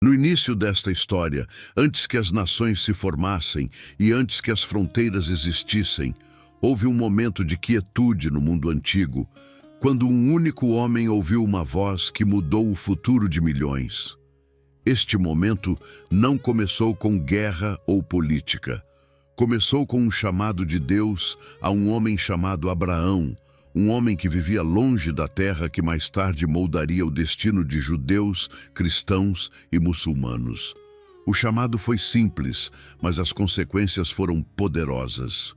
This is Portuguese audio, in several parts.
No início desta história, antes que as nações se formassem e antes que as fronteiras existissem, houve um momento de quietude no mundo antigo, quando um único homem ouviu uma voz que mudou o futuro de milhões. Este momento não começou com guerra ou política. Começou com um chamado de Deus a um homem chamado Abraão, um homem que vivia longe da terra que mais tarde moldaria o destino de judeus, cristãos e muçulmanos. O chamado foi simples, mas as consequências foram poderosas.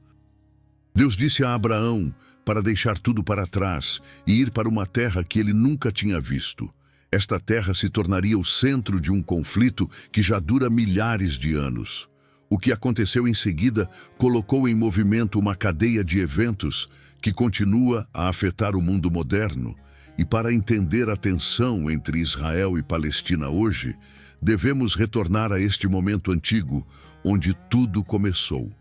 Deus disse a Abraão para deixar tudo para trás e ir para uma terra que ele nunca tinha visto. Esta terra se tornaria o centro de um conflito que já dura milhares de anos. O que aconteceu em seguida colocou em movimento uma cadeia de eventos que continua a afetar o mundo moderno. E para entender a tensão entre Israel e Palestina hoje, devemos retornar a este momento antigo, onde tudo começou.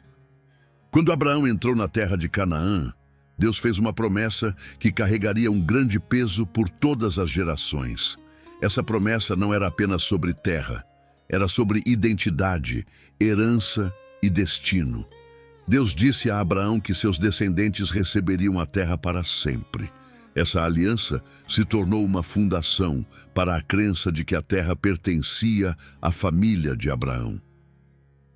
Quando Abraão entrou na terra de Canaã, Deus fez uma promessa que carregaria um grande peso por todas as gerações. Essa promessa não era apenas sobre terra, era sobre identidade, herança e destino. Deus disse a Abraão que seus descendentes receberiam a terra para sempre. Essa aliança se tornou uma fundação para a crença de que a terra pertencia à família de Abraão.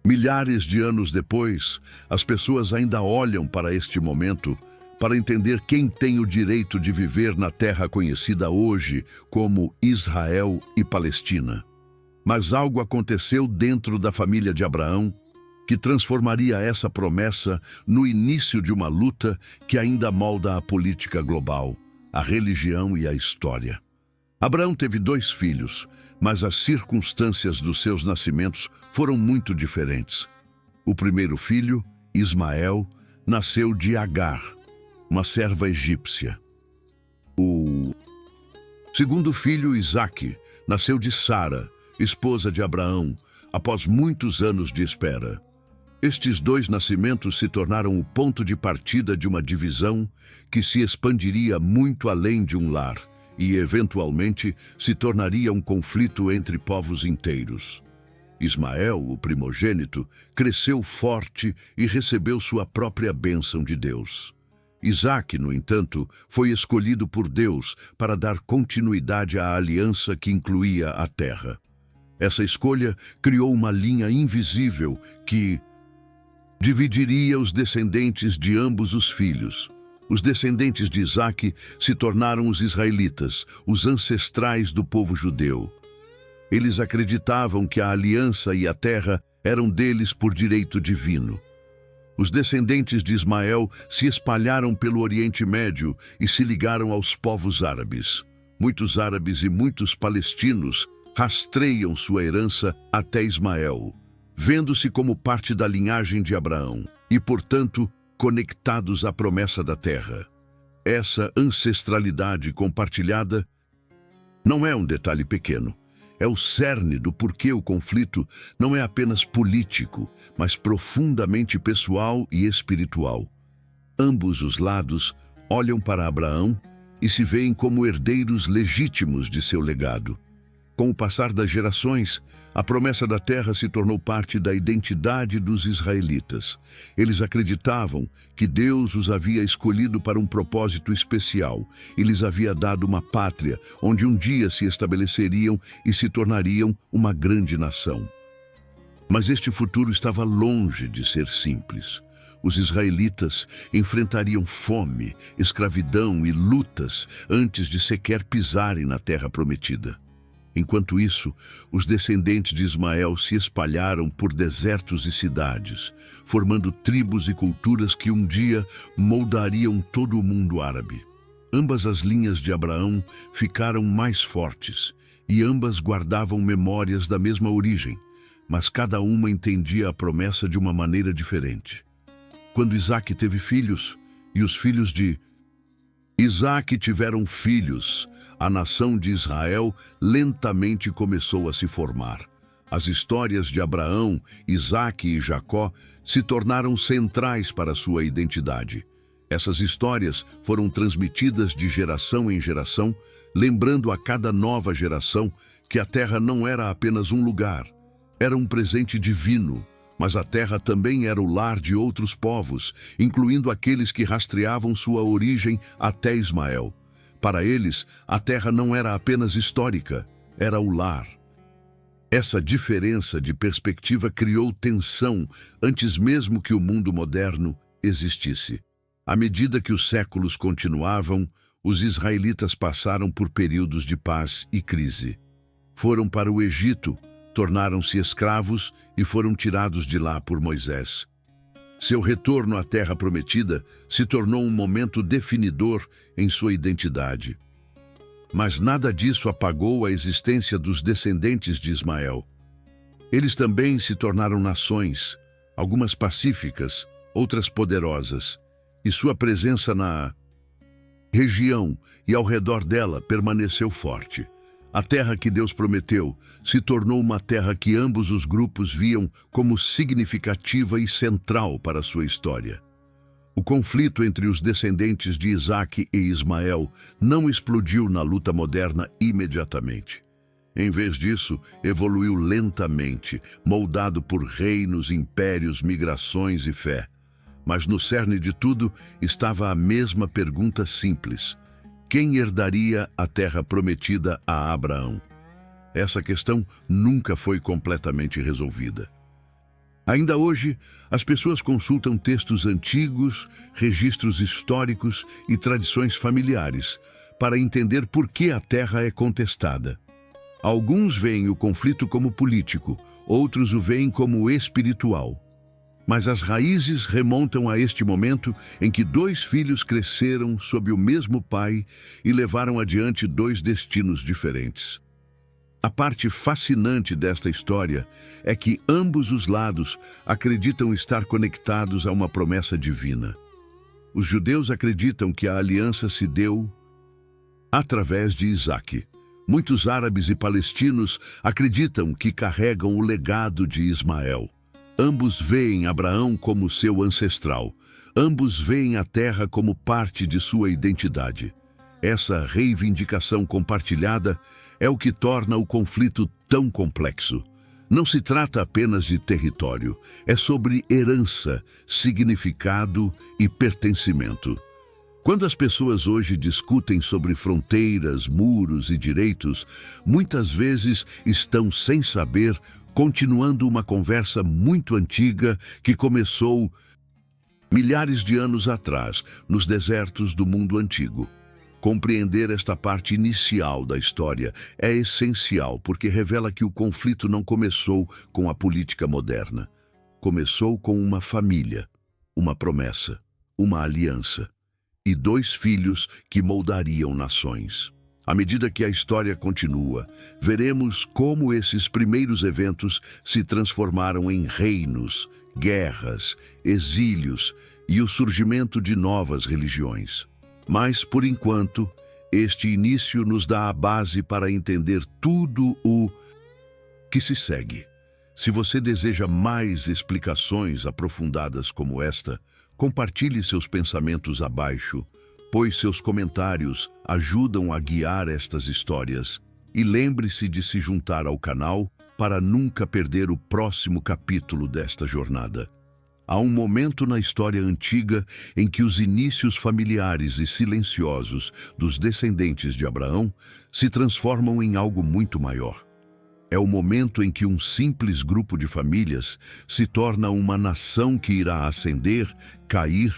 Milhares de anos depois, as pessoas ainda olham para este momento para entender quem tem o direito de viver na terra conhecida hoje como Israel e Palestina. Mas algo aconteceu dentro da família de Abraão que transformaria essa promessa no início de uma luta que ainda molda a política global, a religião e a história. Abraão teve 2 filhos, mas as circunstâncias dos seus nascimentos foram muito diferentes. O primeiro filho, Ismael, nasceu de Agar, uma serva egípcia. O segundo filho, Isaque, nasceu de Sara, esposa de Abraão, após muitos anos de espera. Estes 2 nascimentos se tornaram o ponto de partida de uma divisão que se expandiria muito além de um lar e, eventualmente, se tornaria um conflito entre povos inteiros. Ismael, o primogênito, cresceu forte e recebeu sua própria bênção de Deus. Isaque, no entanto, foi escolhido por Deus para dar continuidade à aliança que incluía a terra. Essa escolha criou uma linha invisível que dividiria os descendentes de ambos os filhos. Os descendentes de Isaque se tornaram os israelitas, os ancestrais do povo judeu. Eles acreditavam que a aliança e a terra eram deles por direito divino. Os descendentes de Ismael se espalharam pelo Oriente Médio e se ligaram aos povos árabes. Muitos árabes e muitos palestinos rastreiam sua herança até Ismael, vendo-se como parte da linhagem de Abraão e, portanto, conectados à promessa da terra. Essa ancestralidade compartilhada não é um detalhe pequeno. É o cerne do porquê o conflito não é apenas político, mas profundamente pessoal e espiritual. Ambos os lados olham para Abraão e se veem como herdeiros legítimos de seu legado. Com o passar das gerações, a promessa da terra se tornou parte da identidade dos israelitas. Eles acreditavam que Deus os havia escolhido para um propósito especial e lhes havia dado uma pátria onde um dia se estabeleceriam e se tornariam uma grande nação. Mas este futuro estava longe de ser simples. Os israelitas enfrentariam fome, escravidão e lutas antes de sequer pisarem na terra prometida. Enquanto isso, os descendentes de Ismael se espalharam por desertos e cidades, formando tribos e culturas que um dia moldariam todo o mundo árabe. Ambas as linhas de Abraão ficaram mais fortes e ambas guardavam memórias da mesma origem, mas cada uma entendia a promessa de uma maneira diferente. Quando Isaque teve filhos, e os filhos de Isaque tiveram filhos, a nação de Israel lentamente começou a se formar. As histórias de Abraão, Isaque e Jacó se tornaram centrais para sua identidade. Essas histórias foram transmitidas de geração em geração, lembrando a cada nova geração que a terra não era apenas um lugar, era um presente divino, mas a terra também era o lar de outros povos, incluindo aqueles que rastreavam sua origem até Ismael. Para eles, a terra não era apenas histórica, era o lar. Essa diferença de perspectiva criou tensão antes mesmo que o mundo moderno existisse. À medida que os séculos continuavam, os israelitas passaram por períodos de paz e crise. Foram para o Egito, tornaram-se escravos e foram tirados de lá por Moisés. Seu retorno à Terra Prometida se tornou um momento definidor em sua identidade. Mas nada disso apagou a existência dos descendentes de Ismael. Eles também se tornaram nações, algumas pacíficas, outras poderosas, e sua presença na região e ao redor dela permaneceu forte. A terra que Deus prometeu se tornou uma terra que ambos os grupos viam como significativa e central para sua história. O conflito entre os descendentes de Isaque e Ismael não explodiu na luta moderna imediatamente. Em vez disso, evoluiu lentamente, moldado por reinos, impérios, migrações e fé. Mas no cerne de tudo estava a mesma pergunta simples: quem herdaria a terra prometida a Abraão? Essa questão nunca foi completamente resolvida. Ainda hoje, as pessoas consultam textos antigos, registros históricos e tradições familiares para entender por que a terra é contestada. Alguns veem o conflito como político, outros o veem como espiritual. Mas as raízes remontam a este momento em que dois filhos cresceram sob o mesmo pai e levaram adiante dois destinos diferentes. A parte fascinante desta história é que ambos os lados acreditam estar conectados a uma promessa divina. Os judeus acreditam que a aliança se deu através de Isaque. Muitos árabes e palestinos acreditam que carregam o legado de Ismael. Ambos veem Abraão como seu ancestral. Ambos veem a terra como parte de sua identidade. Essa reivindicação compartilhada é o que torna o conflito tão complexo. Não se trata apenas de território, é sobre herança, significado e pertencimento. Quando as pessoas hoje discutem sobre fronteiras, muros e direitos, muitas vezes estão sem saber, continuando uma conversa muito antiga que começou milhares de anos atrás, nos desertos do mundo antigo. Compreender esta parte inicial da história é essencial porque revela que o conflito não começou com a política moderna. Começou com uma família, uma promessa, uma aliança e dois filhos que moldariam nações. À medida que a história continua, veremos como esses primeiros eventos se transformaram em reinos, guerras, exílios e o surgimento de novas religiões. Mas, por enquanto, este início nos dá a base para entender tudo o que se segue. Se você deseja mais explicações aprofundadas como esta, compartilhe seus pensamentos abaixo, pois seus comentários ajudam a guiar estas histórias. E lembre-se de se juntar ao canal para nunca perder o próximo capítulo desta jornada. Há um momento na história antiga em que os inícios familiares e silenciosos dos descendentes de Abraão se transformam em algo muito maior. É o momento em que um simples grupo de famílias se torna uma nação que irá ascender, cair,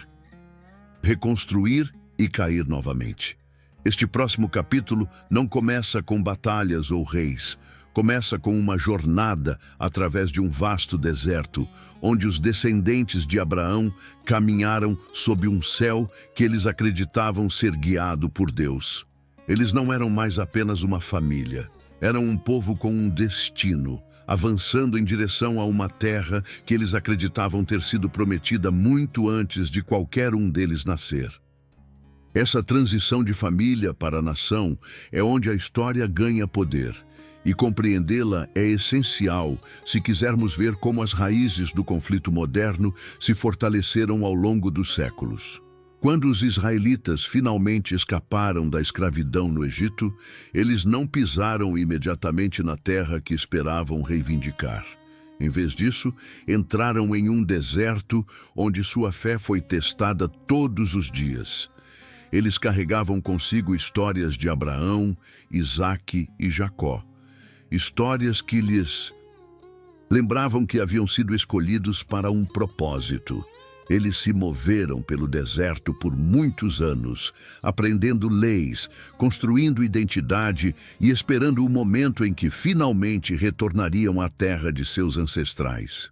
reconstruir e cair novamente. Este próximo capítulo não começa com batalhas ou reis. Começa com uma jornada através de um vasto deserto, onde os descendentes de Abraão caminharam sob um céu que eles acreditavam ser guiado por Deus. Eles não eram mais apenas uma família, eram um povo com um destino, avançando em direção a uma terra que eles acreditavam ter sido prometida muito antes de qualquer um deles nascer. Essa transição de família para a nação é onde a história ganha poder. E compreendê-la é essencial se quisermos ver como as raízes do conflito moderno se fortaleceram ao longo dos séculos. Quando os israelitas finalmente escaparam da escravidão no Egito, eles não pisaram imediatamente na terra que esperavam reivindicar. Em vez disso, entraram em um deserto onde sua fé foi testada todos os dias. Eles carregavam consigo histórias de Abraão, Isaque e Jacó. Histórias que lhes lembravam que haviam sido escolhidos para um propósito. Eles se moveram pelo deserto por muitos anos, aprendendo leis, construindo identidade e esperando o momento em que finalmente retornariam à terra de seus ancestrais.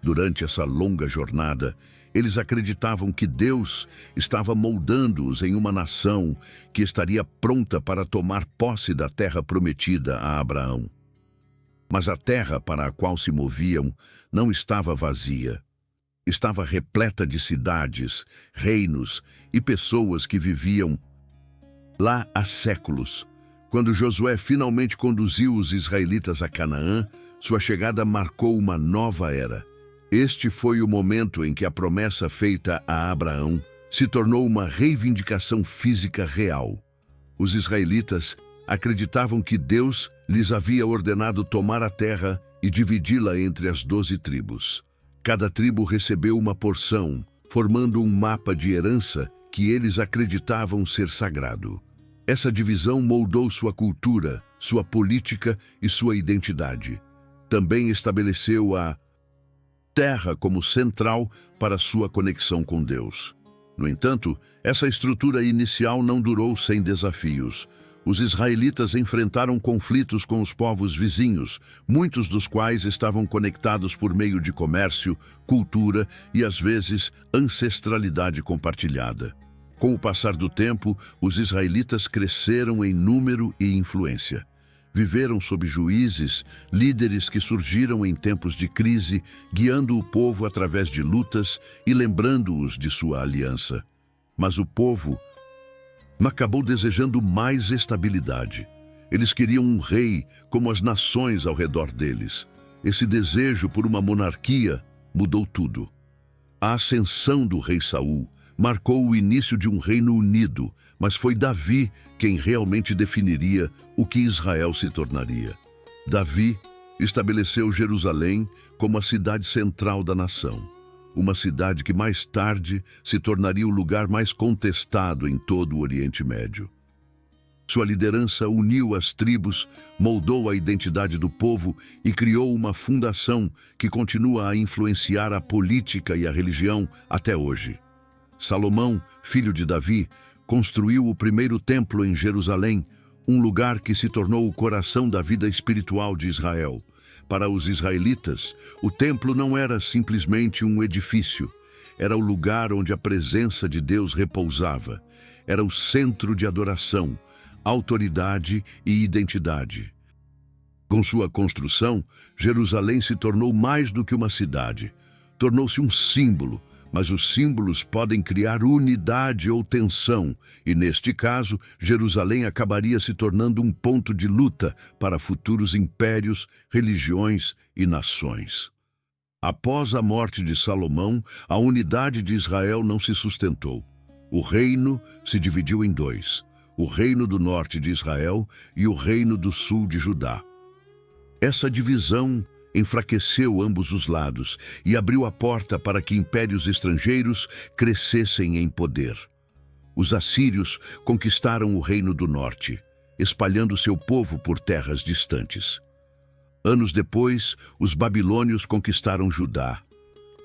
Durante essa longa jornada, eles acreditavam que Deus estava moldando-os em uma nação que estaria pronta para tomar posse da terra prometida a Abraão. Mas a terra para a qual se moviam não estava vazia. Estava repleta de cidades, reinos e pessoas que viviam lá há séculos. Quando Josué finalmente conduziu os israelitas a Canaã, sua chegada marcou uma nova era. Este foi o momento em que a promessa feita a Abraão se tornou uma reivindicação física real. Os israelitas acreditavam que Deus lhes havia ordenado tomar a terra e dividi-la entre as 12 tribos. Cada tribo recebeu uma porção, formando um mapa de herança que eles acreditavam ser sagrado. Essa divisão moldou sua cultura, sua política e sua identidade. Também estabeleceu a terra como central para sua conexão com Deus. No entanto, essa estrutura inicial não durou sem desafios. Os israelitas enfrentaram conflitos com os povos vizinhos, muitos dos quais estavam conectados por meio de comércio, cultura e, às vezes, ancestralidade compartilhada. Com o passar do tempo, os israelitas cresceram em número e influência. Viveram sob juízes, líderes que surgiram em tempos de crise, guiando o povo através de lutas e lembrando-os de sua aliança. Mas o povo acabou desejando mais estabilidade. Eles queriam um rei como as nações ao redor deles. Esse desejo por uma monarquia mudou tudo. A ascensão do rei Saul marcou o início de um reino unido, mas foi Davi quem realmente definiria o que Israel se tornaria. Davi estabeleceu Jerusalém como a cidade central da nação. Uma cidade que mais tarde se tornaria o lugar mais contestado em todo o Oriente Médio. Sua liderança uniu as tribos, moldou a identidade do povo e criou uma fundação que continua a influenciar a política e a religião até hoje. Salomão, filho de Davi, construiu o primeiro templo em Jerusalém, um lugar que se tornou o coração da vida espiritual de Israel. Para os israelitas, o templo não era simplesmente um edifício. Era o lugar onde a presença de Deus repousava. Era o centro de adoração, autoridade e identidade. Com sua construção, Jerusalém se tornou mais do que uma cidade. Tornou-se um símbolo, mas os símbolos podem criar unidade ou tensão, e neste caso, Jerusalém acabaria se tornando um ponto de luta para futuros impérios, religiões e nações. Após a morte de Salomão, a unidade de Israel não se sustentou. O reino se dividiu em dois: o reino do norte de Israel e o reino do sul de Judá. Essa divisão enfraqueceu ambos os lados e abriu a porta para que impérios estrangeiros crescessem em poder. Os assírios conquistaram o reino do norte, espalhando seu povo por terras distantes. Anos depois, os babilônios conquistaram Judá,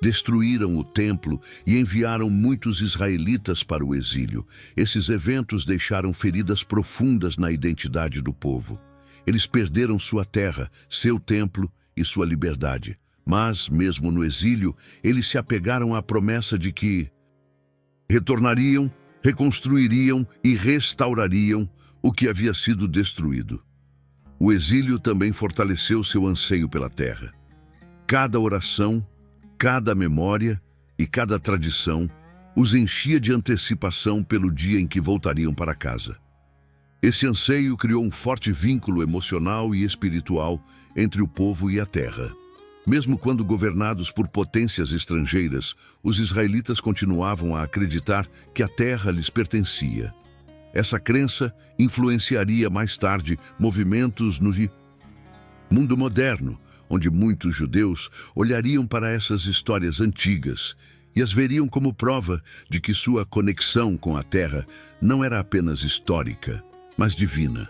destruíram o templo e enviaram muitos israelitas para o exílio. Esses eventos deixaram feridas profundas na identidade do povo. Eles perderam sua terra, seu templo e sua liberdade. Mas, mesmo no exílio, eles se apegaram à promessa de que retornariam, reconstruiriam e restaurariam o que havia sido destruído. O exílio também fortaleceu seu anseio pela terra. Cada oração, cada memória e cada tradição os enchia de antecipação pelo dia em que voltariam para casa. Esse anseio criou um forte vínculo emocional e espiritual entre o povo e a terra. Mesmo quando governados por potências estrangeiras, os israelitas continuavam a acreditar que a terra lhes pertencia. Essa crença influenciaria mais tarde movimentos no mundo moderno, onde muitos judeus olhariam para essas histórias antigas e as veriam como prova de que sua conexão com a terra não era apenas histórica, mas divina.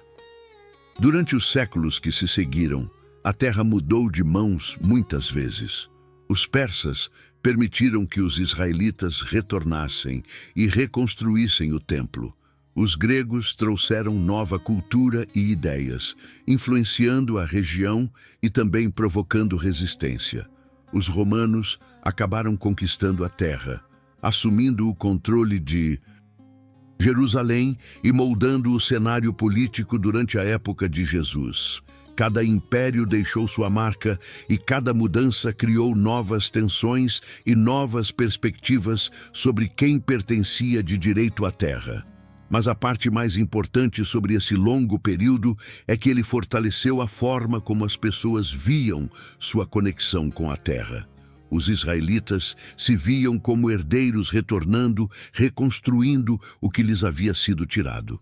Durante os séculos que se seguiram, a terra mudou de mãos muitas vezes. Os persas permitiram que os israelitas retornassem e reconstruíssem o templo. Os gregos trouxeram nova cultura e ideias, influenciando a região e também provocando resistência. Os romanos acabaram conquistando a terra, assumindo o controle de Jerusalém e moldando o cenário político durante a época de Jesus. Cada império deixou sua marca e cada mudança criou novas tensões e novas perspectivas sobre quem pertencia de direito à terra. Mas a parte mais importante sobre esse longo período é que ele fortaleceu a forma como as pessoas viam sua conexão com a terra. Os israelitas se viam como herdeiros retornando, reconstruindo o que lhes havia sido tirado.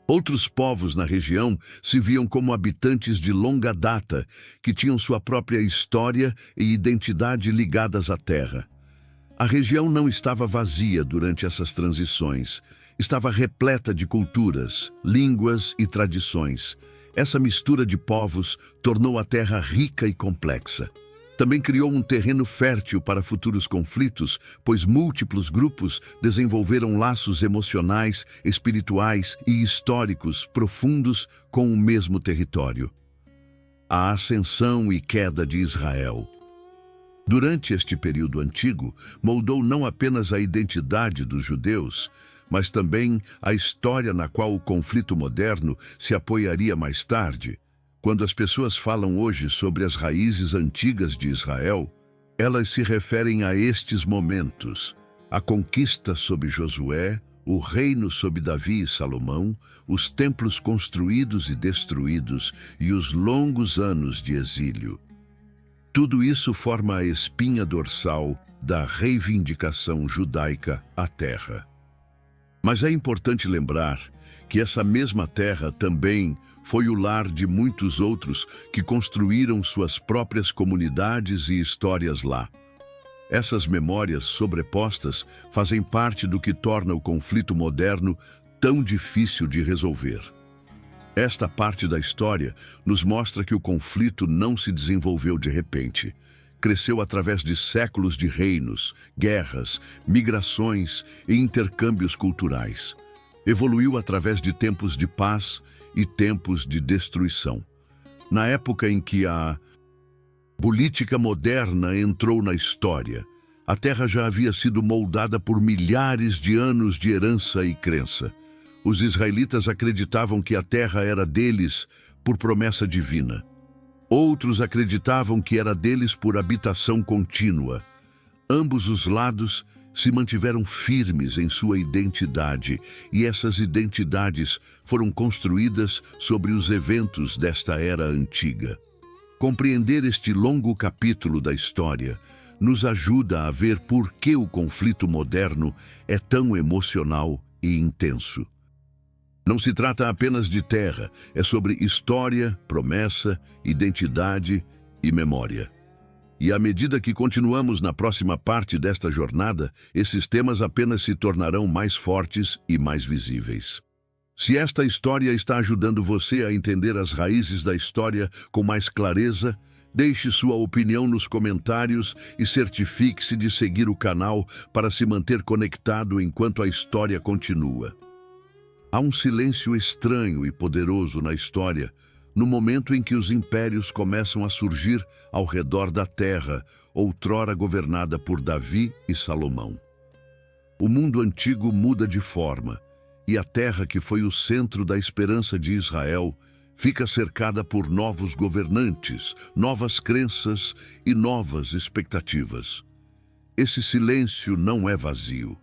Outros povos na região se viam como habitantes de longa data, que tinham sua própria história e identidade ligadas à terra. A região não estava vazia durante essas transições. Estava repleta de culturas, línguas e tradições. Essa mistura de povos tornou a terra rica e complexa. Também criou um terreno fértil para futuros conflitos, pois múltiplos grupos desenvolveram laços emocionais, espirituais e históricos profundos com o mesmo território. A ascensão e queda de Israel. Durante este período antigo, moldou não apenas a identidade dos judeus, mas também a história na qual o conflito moderno se apoiaria mais tarde. Quando as pessoas falam hoje sobre as raízes antigas de Israel, elas se referem a estes momentos: a conquista sob Josué, o reino sob Davi e Salomão, os templos construídos e destruídos e os longos anos de exílio. Tudo isso forma a espinha dorsal da reivindicação judaica à terra. Mas é importante lembrar que essa mesma terra também foi o lar de muitos outros que construíram suas próprias comunidades e histórias lá. Essas memórias sobrepostas fazem parte do que torna o conflito moderno tão difícil de resolver. Esta parte da história nos mostra que o conflito não se desenvolveu de repente. Cresceu através de séculos de reinos, guerras, migrações e intercâmbios culturais. Evoluiu através de tempos de paz e tempos de destruição. Na época em que a política moderna entrou na história, a terra já havia sido moldada por milhares de anos de herança e crença. Os israelitas acreditavam que a terra era deles por promessa divina. Outros acreditavam que era deles por habitação contínua. Ambos os lados se mantiveram firmes em sua identidade, e essas identidades foram construídas sobre os eventos desta era antiga. Compreender este longo capítulo da história nos ajuda a ver por que o conflito moderno é tão emocional e intenso. Não se trata apenas de terra, é sobre história, promessa, identidade e memória. E à medida que continuamos na próxima parte desta jornada, esses temas apenas se tornarão mais fortes e mais visíveis. Se esta história está ajudando você a entender as raízes da história com mais clareza, deixe sua opinião nos comentários e certifique-se de seguir o canal para se manter conectado enquanto a história continua. Há um silêncio estranho e poderoso na história, no momento em que os impérios começam a surgir ao redor da terra, outrora governada por Davi e Salomão. O mundo antigo muda de forma, e a terra que foi o centro da esperança de Israel fica cercada por novos governantes, novas crenças e novas expectativas. Esse silêncio não é vazio.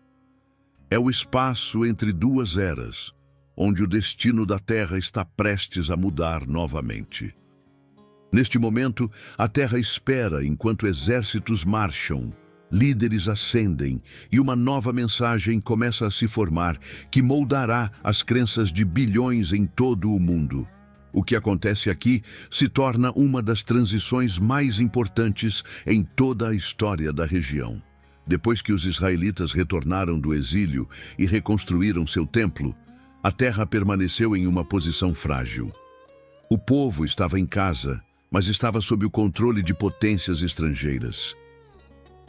É o espaço entre duas eras, onde o destino da terra está prestes a mudar novamente. Neste momento, a terra espera enquanto exércitos marcham, líderes ascendem e uma nova mensagem começa a se formar que moldará as crenças de bilhões em todo o mundo. O que acontece aqui se torna uma das transições mais importantes em toda a história da região. Depois que os israelitas retornaram do exílio e reconstruíram seu templo, a terra permaneceu em uma posição frágil. O povo estava em casa, mas estava sob o controle de potências estrangeiras.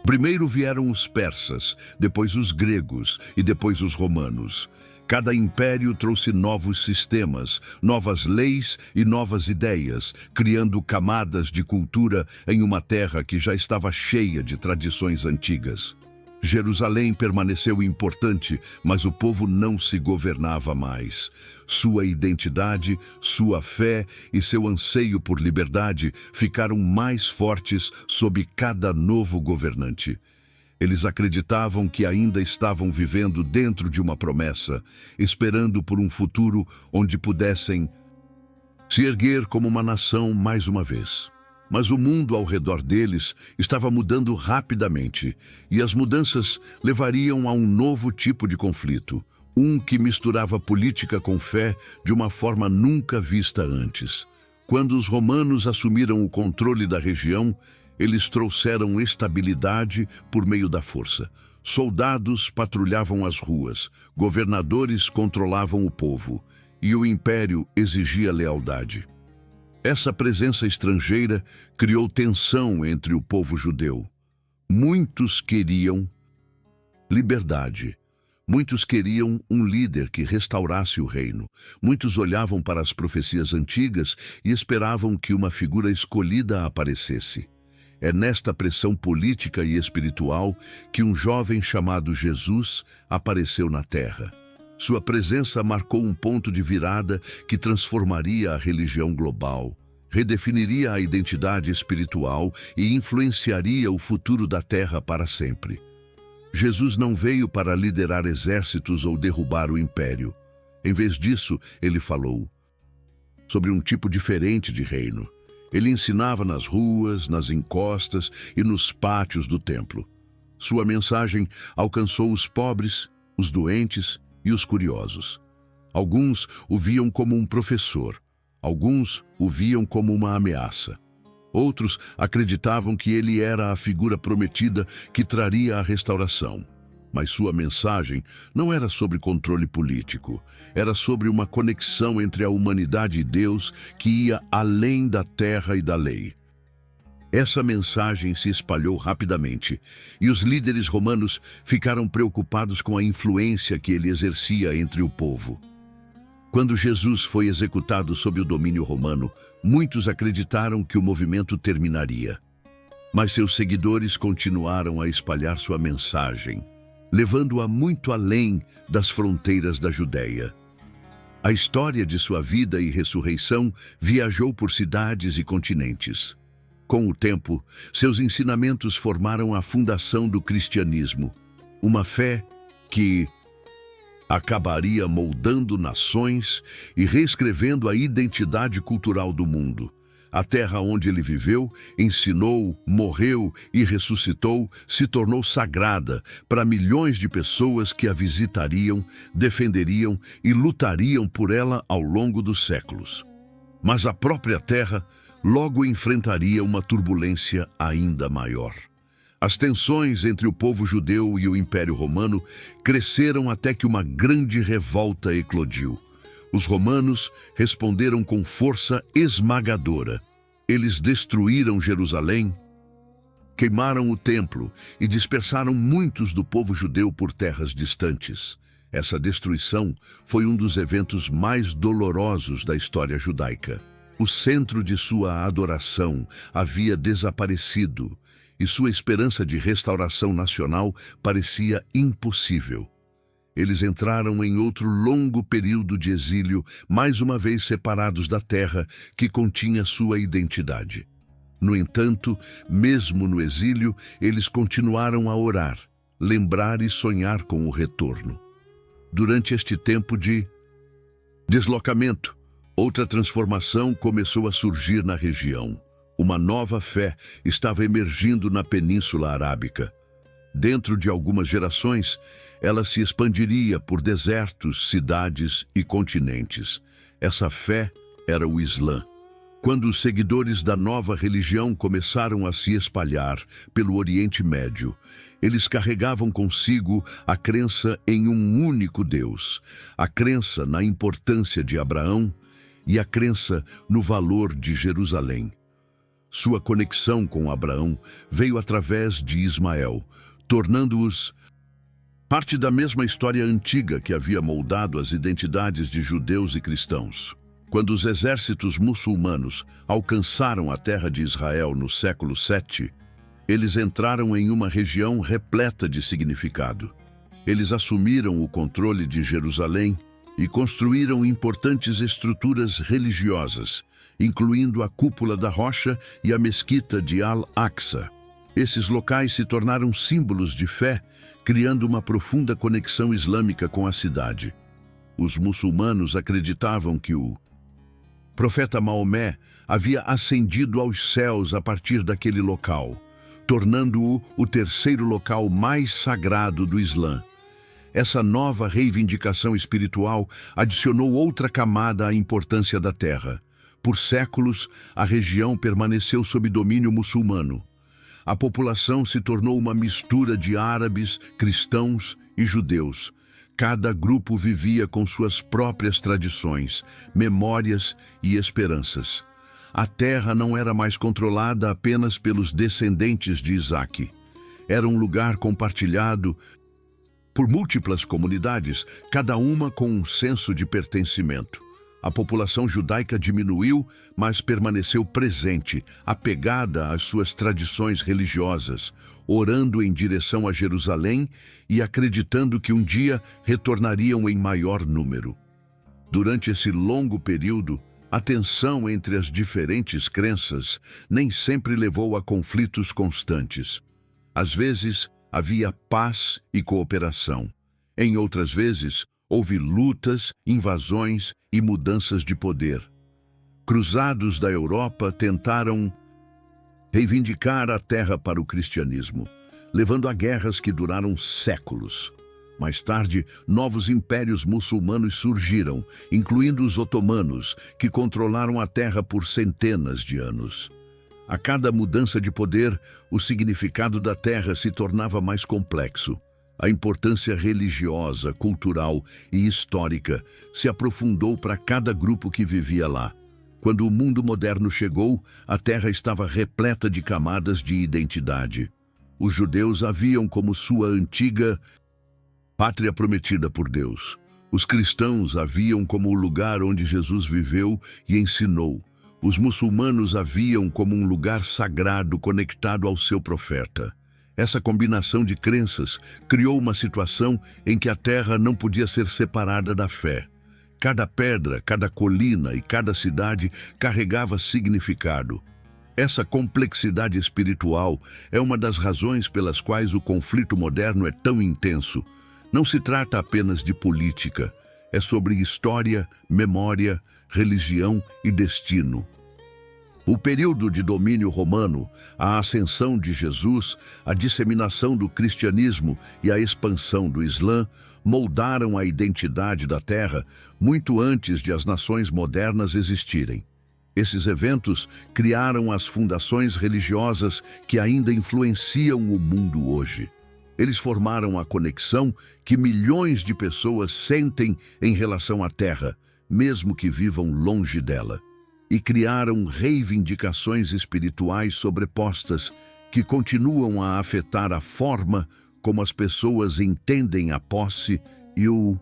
Primeiro vieram os persas, depois os gregos e depois os romanos. Cada império trouxe novos sistemas, novas leis e novas ideias, criando camadas de cultura em uma terra que já estava cheia de tradições antigas. Jerusalém permaneceu importante, mas o povo não se governava mais. Sua identidade, sua fé e seu anseio por liberdade ficaram mais fortes sob cada novo governante. Eles acreditavam que ainda estavam vivendo dentro de uma promessa, esperando por um futuro onde pudessem se erguer como uma nação mais uma vez. Mas o mundo ao redor deles estava mudando rapidamente, e as mudanças levariam a um novo tipo de conflito, um que misturava política com fé de uma forma nunca vista antes. Quando os romanos assumiram o controle da região, eles trouxeram estabilidade por meio da força. Soldados patrulhavam as ruas, governadores controlavam o povo, e o império exigia lealdade. Essa presença estrangeira criou tensão entre o povo judeu. Muitos queriam liberdade. Muitos queriam um líder que restaurasse o reino. Muitos olhavam para as profecias antigas e esperavam que uma figura escolhida aparecesse. É nesta pressão política e espiritual que um jovem chamado Jesus apareceu na terra. Sua presença marcou um ponto de virada que transformaria a religião global, redefiniria a identidade espiritual e influenciaria o futuro da Terra para sempre. Jesus não veio para liderar exércitos ou derrubar o império. Em vez disso, ele falou sobre um tipo diferente de reino. Ele ensinava nas ruas, nas encostas e nos pátios do templo. Sua mensagem alcançou os pobres, os doentes e os curiosos. Alguns o viam como um professor, alguns o viam como uma ameaça. Outros acreditavam que ele era a figura prometida que traria a restauração. Mas sua mensagem não era sobre controle político, era sobre uma conexão entre a humanidade e Deus que ia além da terra e da lei. Essa mensagem se espalhou rapidamente, e os líderes romanos ficaram preocupados com a influência que ele exercia entre o povo. Quando Jesus foi executado sob o domínio romano, muitos acreditaram que o movimento terminaria. Mas seus seguidores continuaram a espalhar sua mensagem, levando-a muito além das fronteiras da Judéia. A história de sua vida e ressurreição viajou por cidades e continentes. Com o tempo, seus ensinamentos formaram a fundação do cristianismo, uma fé que acabaria moldando nações e reescrevendo a identidade cultural do mundo. A terra onde ele viveu, ensinou, morreu e ressuscitou se tornou sagrada para milhões de pessoas que a visitariam, defenderiam e lutariam por ela ao longo dos séculos. Mas a própria terra logo enfrentaria uma turbulência ainda maior. As tensões entre o povo judeu e o Império Romano cresceram até que uma grande revolta eclodiu. Os romanos responderam com força esmagadora. Eles destruíram Jerusalém, queimaram o templo e dispersaram muitos do povo judeu por terras distantes. Essa destruição foi um dos eventos mais dolorosos da história judaica. O centro de sua adoração havia desaparecido e sua esperança de restauração nacional parecia impossível. Eles entraram em outro longo período de exílio, mais uma vez separados da terra que continha sua identidade. No entanto, mesmo no exílio, eles continuaram a orar, lembrar e sonhar com o retorno. Durante este tempo de deslocamento, outra transformação começou a surgir na região. Uma nova fé estava emergindo na Península Arábica. Dentro de algumas gerações, ela se expandiria por desertos, cidades e continentes. Essa fé era o Islã. Quando os seguidores da nova religião começaram a se espalhar pelo Oriente Médio, eles carregavam consigo a crença em um único Deus, a crença na importância de Abraão e a crença no valor de Jerusalém. Sua conexão com Abraão veio através de Ismael, tornando-os parte da mesma história antiga que havia moldado as identidades de judeus e cristãos. Quando os exércitos muçulmanos alcançaram a terra de Israel no século VII, eles entraram em uma região repleta de significado. Eles assumiram o controle de Jerusalém e construíram importantes estruturas religiosas, incluindo a Cúpula da Rocha e a Mesquita de Al-Aqsa. Esses locais se tornaram símbolos de fé, criando uma profunda conexão islâmica com a cidade. Os muçulmanos acreditavam que o profeta Maomé havia ascendido aos céus a partir daquele local, tornando-o o terceiro local mais sagrado do Islã. Essa nova reivindicação espiritual adicionou outra camada à importância da terra. Por séculos, a região permaneceu sob domínio muçulmano. A população se tornou uma mistura de árabes, cristãos e judeus. Cada grupo vivia com suas próprias tradições, memórias e esperanças. A terra não era mais controlada apenas pelos descendentes de Isaac. Era um lugar compartilhado por múltiplas comunidades, cada uma com um senso de pertencimento. A população judaica diminuiu, mas permaneceu presente, apegada às suas tradições religiosas, orando em direção a Jerusalém e acreditando que um dia retornariam em maior número. Durante esse longo período, a tensão entre as diferentes crenças nem sempre levou a conflitos constantes. Às vezes, havia paz e cooperação. Em outras vezes, houve lutas, invasões e mudanças de poder. Cruzados da Europa tentaram reivindicar a terra para o cristianismo, levando a guerras que duraram séculos. Mais tarde, novos impérios muçulmanos surgiram, incluindo os otomanos, que controlaram a terra por centenas de anos. A cada mudança de poder, o significado da terra se tornava mais complexo. A importância religiosa, cultural e histórica se aprofundou para cada grupo que vivia lá. Quando o mundo moderno chegou, a terra estava repleta de camadas de identidade. Os judeus a viam como sua antiga pátria prometida por Deus. Os cristãos a viam como o lugar onde Jesus viveu e ensinou. Os muçulmanos a viam como um lugar sagrado conectado ao seu profeta. Essa combinação de crenças criou uma situação em que a terra não podia ser separada da fé. Cada pedra, cada colina e cada cidade carregava significado. Essa complexidade espiritual é uma das razões pelas quais o conflito moderno é tão intenso. Não se trata apenas de política, é sobre história, memória, religião e destino. O período de domínio romano, a ascensão de Jesus, a disseminação do cristianismo e a expansão do Islã moldaram a identidade da terra muito antes de as nações modernas existirem. Esses eventos criaram as fundações religiosas que ainda influenciam o mundo hoje. Eles formaram a conexão que milhões de pessoas sentem em relação à terra, mesmo que vivam longe dela. E criaram reivindicações espirituais sobrepostas que continuam a afetar a forma como as pessoas entendem a posse e o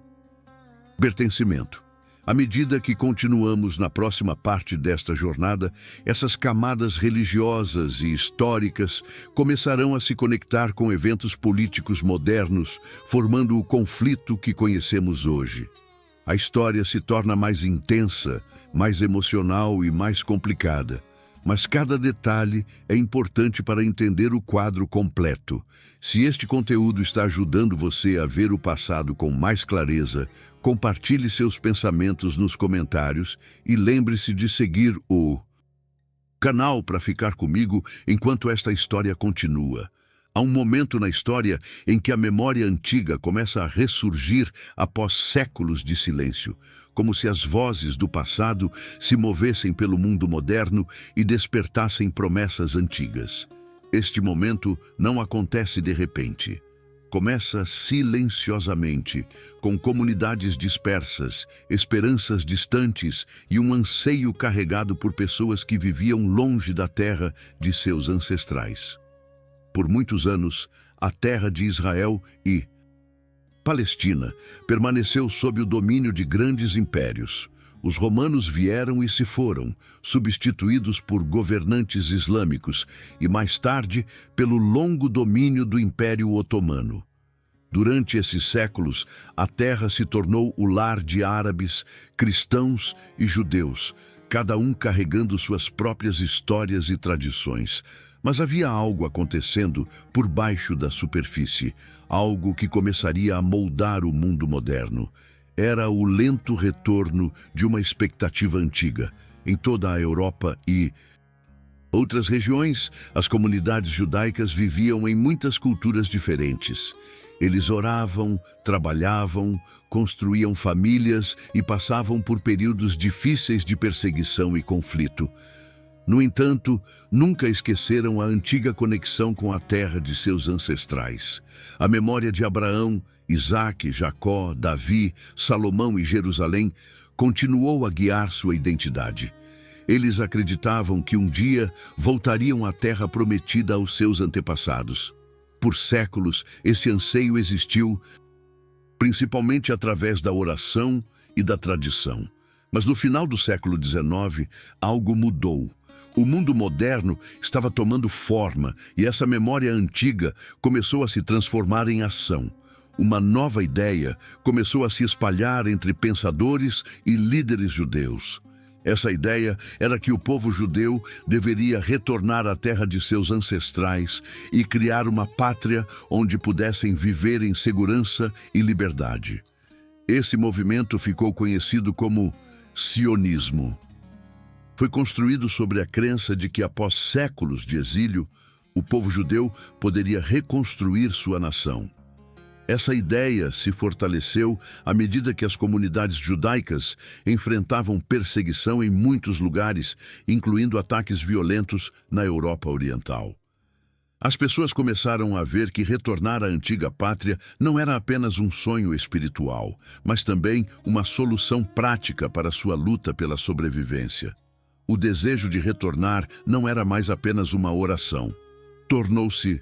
pertencimento. À medida que continuamos na próxima parte desta jornada, essas camadas religiosas e históricas começarão a se conectar com eventos políticos modernos, formando o conflito que conhecemos hoje. A história se torna mais intensa, mais emocional e mais complicada. Mas cada detalhe é importante para entender o quadro completo. Se este conteúdo está ajudando você a ver o passado com mais clareza, compartilhe seus pensamentos nos comentários e lembre-se de seguir o canal para ficar comigo enquanto esta história continua. Há um momento na história em que a memória antiga começa a ressurgir após séculos de silêncio, como se as vozes do passado se movessem pelo mundo moderno e despertassem promessas antigas. Este momento não acontece de repente. Começa silenciosamente, com comunidades dispersas, esperanças distantes e um anseio carregado por pessoas que viviam longe da terra de seus ancestrais. Por muitos anos, a terra de Israel e Palestina permaneceu sob o domínio de grandes impérios. Os romanos vieram e se foram, substituídos por governantes islâmicos e, mais tarde, pelo longo domínio do Império Otomano. Durante esses séculos, a terra se tornou o lar de árabes, cristãos e judeus, cada um carregando suas próprias histórias e tradições. Mas havia algo acontecendo por baixo da superfície, algo que começaria a moldar o mundo moderno. Era o lento retorno de uma expectativa antiga. Em toda a Europa e outras regiões, as comunidades judaicas viviam em muitas culturas diferentes. Eles oravam, trabalhavam, construíam famílias e passavam por períodos difíceis de perseguição e conflito. No entanto, nunca esqueceram a antiga conexão com a terra de seus ancestrais. A memória de Abraão, Isaque, Jacó, Davi, Salomão e Jerusalém continuou a guiar sua identidade. Eles acreditavam que um dia voltariam à terra prometida aos seus antepassados. Por séculos, esse anseio existiu, principalmente através da oração e da tradição. Mas no final do século XIX, algo mudou. O mundo moderno estava tomando forma e essa memória antiga começou a se transformar em ação. Uma nova ideia começou a se espalhar entre pensadores e líderes judeus. Essa ideia era que o povo judeu deveria retornar à terra de seus ancestrais e criar uma pátria onde pudessem viver em segurança e liberdade. Esse movimento ficou conhecido como sionismo. Foi construído sobre a crença de que, após séculos de exílio, o povo judeu poderia reconstruir sua nação. Essa ideia se fortaleceu à medida que as comunidades judaicas enfrentavam perseguição em muitos lugares, incluindo ataques violentos na Europa Oriental. As pessoas começaram a ver que retornar à antiga pátria não era apenas um sonho espiritual, mas também uma solução prática para sua luta pela sobrevivência. O desejo de retornar não era mais apenas uma oração. Tornou-se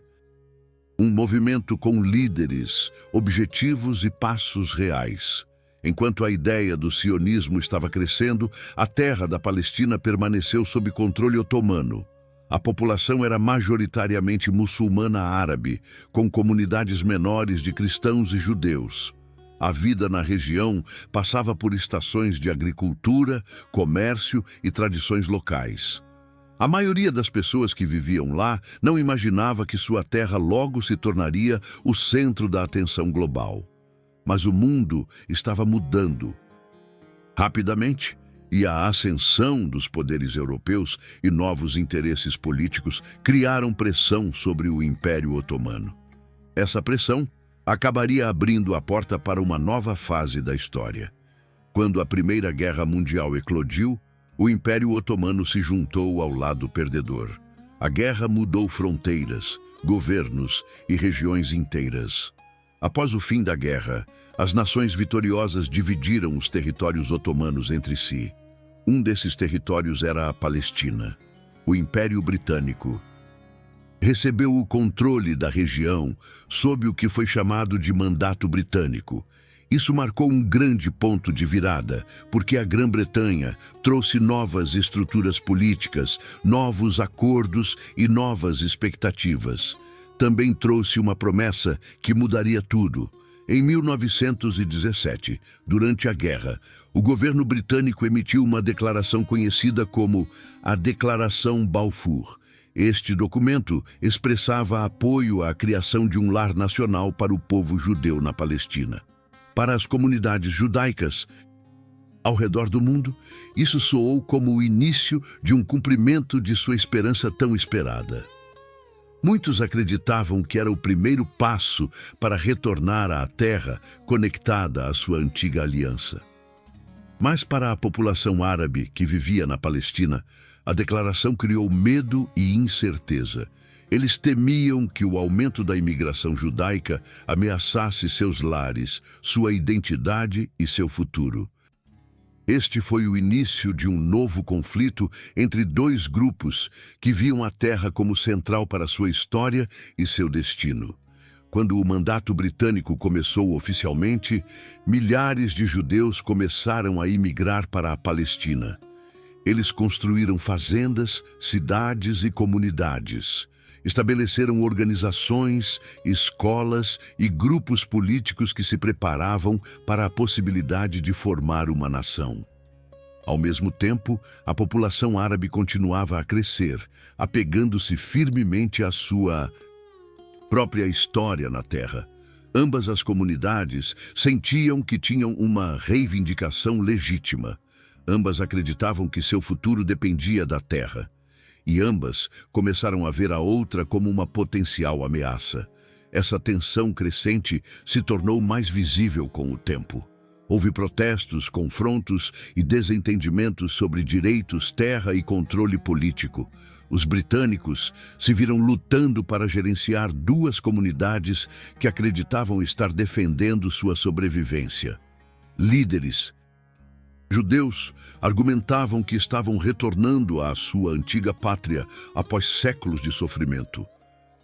um movimento com líderes, objetivos e passos reais. Enquanto a ideia do sionismo estava crescendo, a terra da Palestina permaneceu sob controle otomano. A população era majoritariamente muçulmana árabe, com comunidades menores de cristãos e judeus. A vida na região passava por estações de agricultura, comércio e tradições locais. A maioria das pessoas que viviam lá não imaginava que sua terra logo se tornaria o centro da atenção global. Mas o mundo estava mudando rapidamente, e a ascensão dos poderes europeus e novos interesses políticos criaram pressão sobre o Império Otomano. Essa pressão acabaria abrindo a porta para uma nova fase da história. Quando a Primeira Guerra Mundial eclodiu, o Império Otomano se juntou ao lado perdedor. A guerra mudou fronteiras, governos e regiões inteiras. Após o fim da guerra, as nações vitoriosas dividiram os territórios otomanos entre si. Um desses territórios era a Palestina. O Império Britânico recebeu o controle da região sob o que foi chamado de Mandato Britânico. Isso marcou um grande ponto de virada, porque a Grã-Bretanha trouxe novas estruturas políticas, novos acordos e novas expectativas. Também trouxe uma promessa que mudaria tudo. Em 1917, durante a guerra, o governo britânico emitiu uma declaração conhecida como a Declaração Balfour. Este documento expressava apoio à criação de um lar nacional para o povo judeu na Palestina. Para as comunidades judaicas, Ao redor do mundo, isso soou como o início de um cumprimento de sua esperança tão esperada. Muitos acreditavam que era o primeiro passo para retornar à terra conectada à sua antiga aliança. Mas para a população árabe que vivia na Palestina, a declaração criou medo e incerteza. Eles temiam que o aumento da imigração judaica ameaçasse seus lares, sua identidade e seu futuro. Este foi o início de um novo conflito entre dois grupos que viam a terra como central para sua história e seu destino. Quando o mandato britânico começou oficialmente, milhares de judeus começaram a imigrar para a Palestina. Eles construíram fazendas, cidades e comunidades. Estabeleceram organizações, escolas e grupos políticos que se preparavam para a possibilidade de formar uma nação. Ao mesmo tempo, a população árabe continuava a crescer, apegando-se firmemente à sua própria história na terra. Ambas as comunidades sentiam que tinham uma reivindicação legítima. Ambas acreditavam que seu futuro dependia da terra. E ambas começaram a ver a outra como uma potencial ameaça. Essa tensão crescente se tornou mais visível com o tempo. Houve protestos, confrontos e desentendimentos sobre direitos, terra e controle político. Os britânicos se viram lutando para gerenciar duas comunidades que acreditavam estar defendendo sua sobrevivência. Líderes judeus argumentavam que estavam retornando à sua antiga pátria após séculos de sofrimento.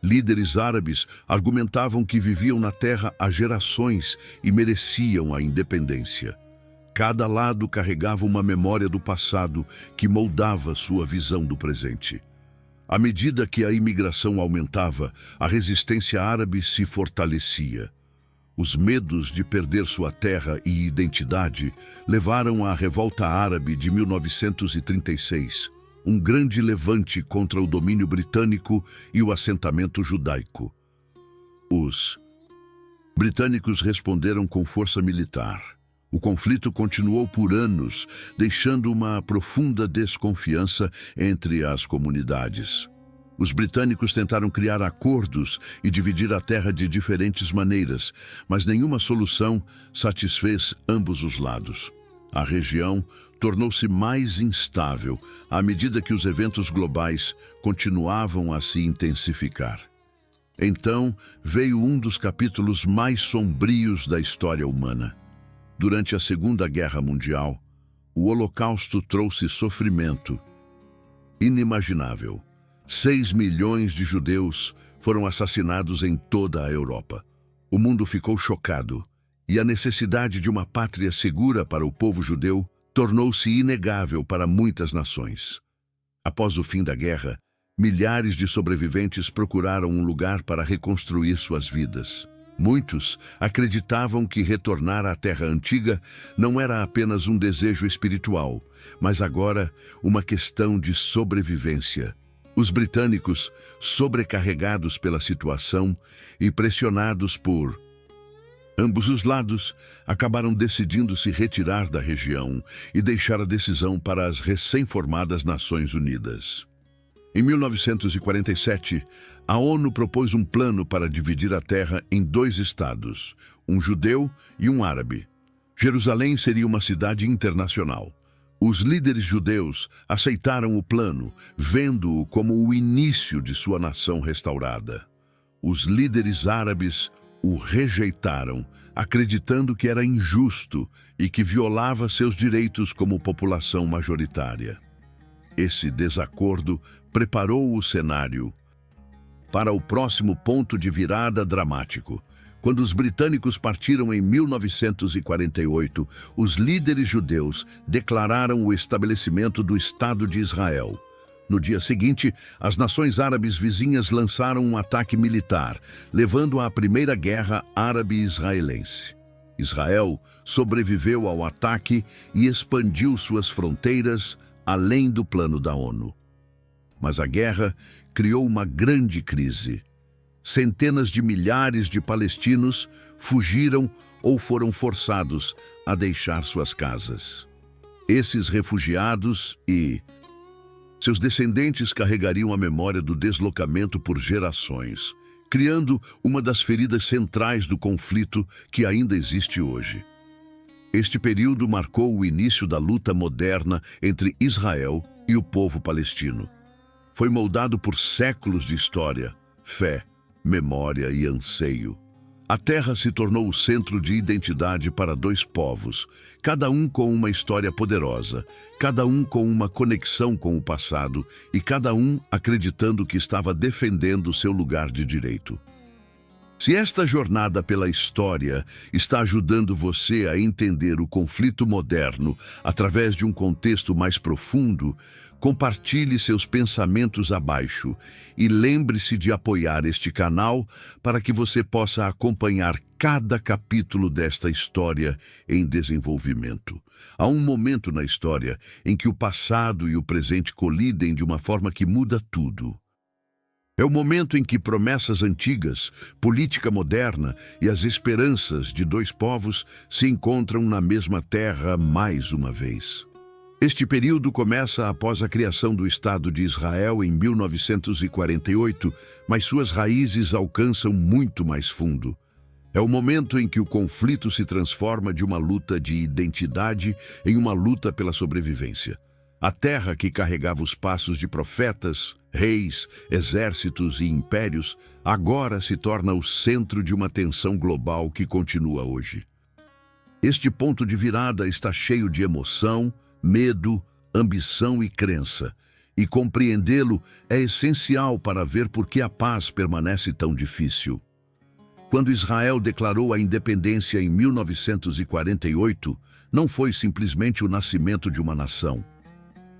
Líderes árabes argumentavam que viviam na terra há gerações e mereciam a independência. Cada lado carregava uma memória do passado que moldava sua visão do presente. À medida que a imigração aumentava, a resistência árabe se fortalecia. Os medos de perder sua terra e identidade levaram à Revolta Árabe de 1936, um grande levante contra o domínio britânico e o assentamento judaico. Os britânicos responderam com força militar. O conflito continuou por anos, deixando uma profunda desconfiança entre as comunidades. Os britânicos tentaram criar acordos e dividir a terra de diferentes maneiras, mas nenhuma solução satisfez ambos os lados. A região tornou-se mais instável à medida que os eventos globais continuavam a se intensificar. Então veio um dos capítulos mais sombrios da história humana. Durante a Segunda Guerra Mundial, o Holocausto trouxe sofrimento inimaginável. 6 milhões de judeus foram assassinados em toda a Europa. O mundo ficou chocado e a necessidade de uma pátria segura para o povo judeu tornou-se inegável para muitas nações. Após o fim da guerra, milhares de sobreviventes procuraram um lugar para reconstruir suas vidas. Muitos acreditavam que retornar à terra antiga não era apenas um desejo espiritual, mas agora uma questão de sobrevivência. Os britânicos, sobrecarregados pela situação e pressionados por ambos os lados, acabaram decidindo se retirar da região e deixar a decisão para as recém-formadas Nações Unidas. Em 1947, a ONU propôs um plano para dividir a terra em 2 estados, um judeu e um árabe. Jerusalém seria uma cidade internacional. Os líderes judeus aceitaram o plano, vendo-o como o início de sua nação restaurada. Os líderes árabes o rejeitaram, acreditando que era injusto e que violava seus direitos como população majoritária. Esse desacordo preparou o cenário para o próximo ponto de virada dramático. Quando os britânicos partiram em 1948, os líderes judeus declararam o estabelecimento do Estado de Israel. No dia seguinte, as nações árabes vizinhas lançaram um ataque militar, levando à Primeira Guerra Árabe-Israelense. Israel sobreviveu ao ataque e expandiu suas fronteiras além do plano da ONU. Mas a guerra criou uma grande crise. Centenas de milhares de palestinos fugiram ou foram forçados a deixar suas casas. Esses refugiados e seus descendentes carregariam a memória do deslocamento por gerações, criando uma das feridas centrais do conflito que ainda existe hoje. Este período marcou o início da luta moderna entre Israel e o povo palestino. Foi moldado por séculos de história, fé, memória e anseio. A terra se tornou o centro de identidade para dois povos, cada um com uma história poderosa, cada um com uma conexão com o passado e cada um acreditando que estava defendendo seu lugar de direito. Se esta jornada pela história está ajudando você a entender o conflito moderno através de um contexto mais profundo, compartilhe seus pensamentos abaixo e lembre-se de apoiar este canal para que você possa acompanhar cada capítulo desta história em desenvolvimento. Há um momento na história em que o passado e o presente colidem de uma forma que muda tudo. É o momento em que promessas antigas, política moderna e as esperanças de dois povos se encontram na mesma terra mais uma vez. Este período começa após a criação do Estado de Israel em 1948, mas suas raízes alcançam muito mais fundo. É o momento em que o conflito se transforma de uma luta de identidade em uma luta pela sobrevivência. A terra que carregava os passos de profetas, reis, exércitos e impérios, agora se torna o centro de uma tensão global que continua hoje. Este ponto de virada está cheio de emoção, medo, ambição e crença, e compreendê-lo é essencial para ver por que a paz permanece tão difícil. Quando Israel declarou a independência em 1948, não foi simplesmente o nascimento de uma nação.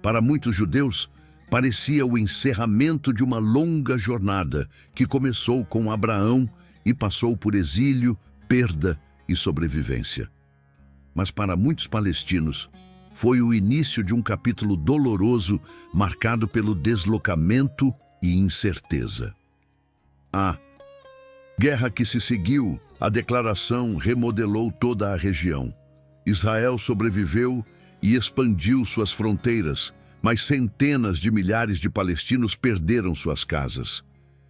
Para muitos judeus, parecia o encerramento de uma longa jornada que começou com Abraão e passou por exílio, perda e sobrevivência. Mas para muitos palestinos, foi o início de um capítulo doloroso marcado pelo deslocamento e incerteza. A guerra que se seguiu, a declaração remodelou toda a região. Israel sobreviveu e expandiu suas fronteiras, mas centenas de milhares de palestinos perderam suas casas.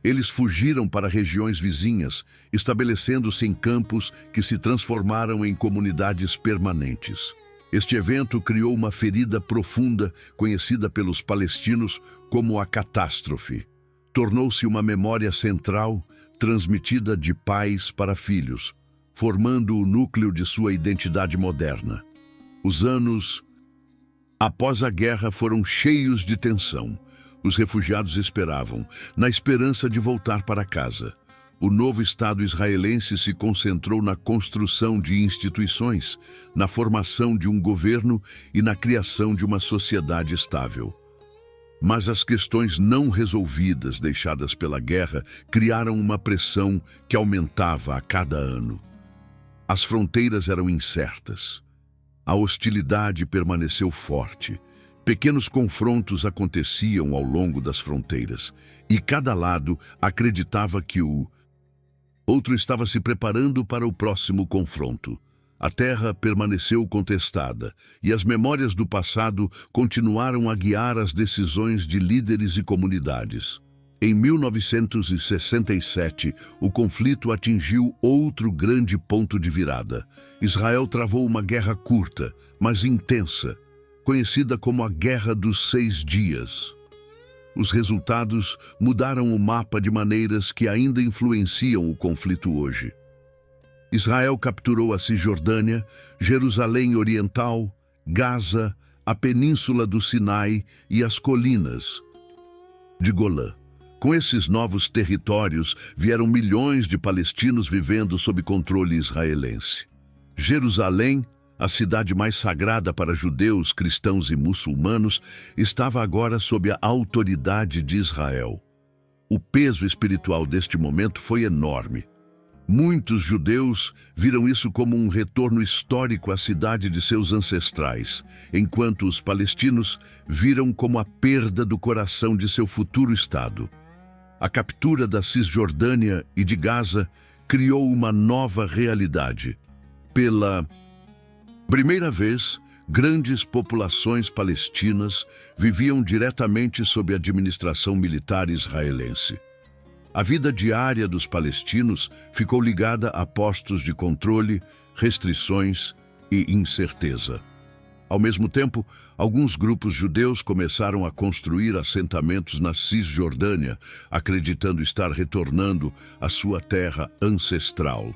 Eles fugiram para regiões vizinhas, estabelecendo-se em campos que se transformaram em comunidades permanentes. Este evento criou uma ferida profunda, conhecida pelos palestinos como a catástrofe. Tornou-se uma memória central, transmitida de pais para filhos, formando o núcleo de sua identidade moderna. Os anos após a guerra foram cheios de tensão. Os refugiados esperavam, na esperança de voltar para casa. O novo Estado israelense se concentrou na construção de instituições, na formação de um governo e na criação de uma sociedade estável. Mas as questões não resolvidas deixadas pela guerra criaram uma pressão que aumentava a cada ano. As fronteiras eram incertas. A hostilidade permaneceu forte. Pequenos confrontos aconteciam ao longo das fronteiras, e cada lado acreditava que o outro estava se preparando para o próximo confronto. A terra permaneceu contestada, e as memórias do passado continuaram a guiar as decisões de líderes e comunidades. Em 1967, o conflito atingiu outro grande ponto de virada. Israel travou uma guerra curta, mas intensa, conhecida como a Guerra dos 6 Dias. Os resultados mudaram o mapa de maneiras que ainda influenciam o conflito hoje. Israel capturou a Cisjordânia, Jerusalém Oriental, Gaza, a Península do Sinai e as colinas de Golã. Com esses novos territórios, vieram milhões de palestinos vivendo sob controle israelense. Jerusalém, a cidade mais sagrada para judeus, cristãos e muçulmanos, estava agora sob a autoridade de Israel. O peso espiritual deste momento foi enorme. Muitos judeus viram isso como um retorno histórico à cidade de seus ancestrais, enquanto os palestinos viram como a perda do coração de seu futuro Estado. A captura da Cisjordânia e de Gaza criou uma nova realidade. Pela primeira vez, Grandes populações palestinas viviam diretamente sob a administração militar israelense. A vida diária dos palestinos ficou ligada a postos de controle, restrições e incerteza. Ao mesmo tempo, alguns grupos judeus começaram a construir assentamentos na Cisjordânia, acreditando estar retornando à sua terra ancestral.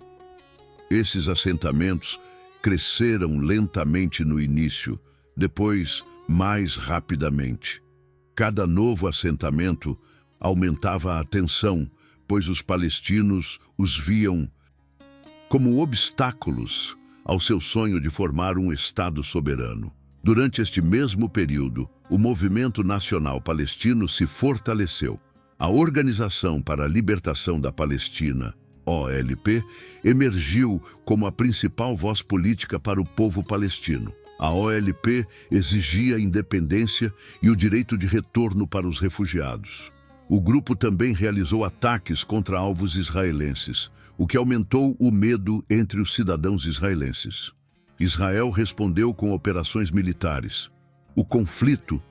Esses assentamentos cresceram lentamente no início, depois mais rapidamente. Cada novo assentamento aumentava a tensão, pois os palestinos os viam como obstáculos ao seu sonho de formar um Estado soberano. Durante este mesmo período, o movimento nacional palestino se fortaleceu. A Organização para a Libertação da Palestina, OLP, emergiu como a principal voz política para o povo palestino. A OLP exigia independência e o direito de retorno para os refugiados. O grupo também realizou ataques contra alvos israelenses, o que aumentou o medo entre os cidadãos israelenses. Israel respondeu com operações militares. O conflito